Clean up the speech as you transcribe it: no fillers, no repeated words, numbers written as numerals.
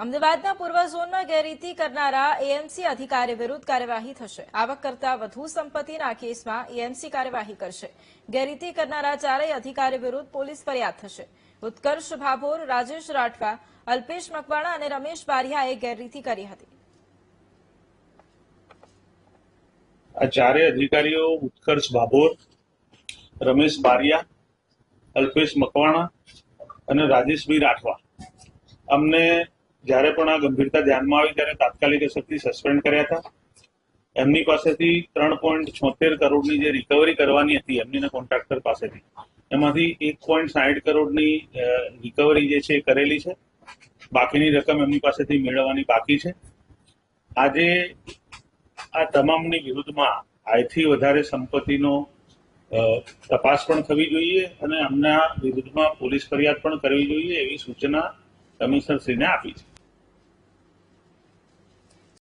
અમદાવાદના પૂર્વ ઝોનમાં ગેરરીતિ કરનારા એએમસી અધિકારી વિરુદ્ધ કાર્યવાહી થશે। આવક કરતા વધુ સંપત્તિના કેસમાં એએમસી કાર્યવાહી કરશે। ગેરરીતિ કરનારા ચારેય અધિકારી વિરુદ્ધ પોલીસ ફરિયાદ થશે। ઉત્કર્ષ ભાભોર, રાજેશ રાઠવા, અલ્પેશ મકવાણા અને રમેશ બારિયાએ ગેરરીતિ કરી હતી। આ ચારેય અધિકારીઓ ઉત્કર્ષ ભાભોર, રમેશ બારિયા, અલ્પેશ મકવાણા અને રાજેશભાઈ રાઠવા અમને જ્યારે પણ આ ગંભીરતા ધ્યાનમાં આવી ત્યારે તાત્કાલિક અસરથી સસ્પેન્ડ કર્યા હતા। એમની પાસેથી 3.76 કરોડની જે રિકવરી કરવાની હતી એમની કોન્ટ્રાક્ટર પાસેથી, એમાંથી 1.60 કરોડની રિકવરી જે છે કરેલી છે। બાકીની રકમ એમની પાસેથી મેળવવાની બાકી છે। આજે આ તમામની વિરુદ્ધમાં આયથી વધારે સંપત્તિનો તપાસ પણ થવી જોઈએ અને એમના વિરુદ્ધમાં પોલીસ ફરિયાદ પણ કરવી જોઈએ એવી સૂચના કમિશનરશ્રીને આપી છે।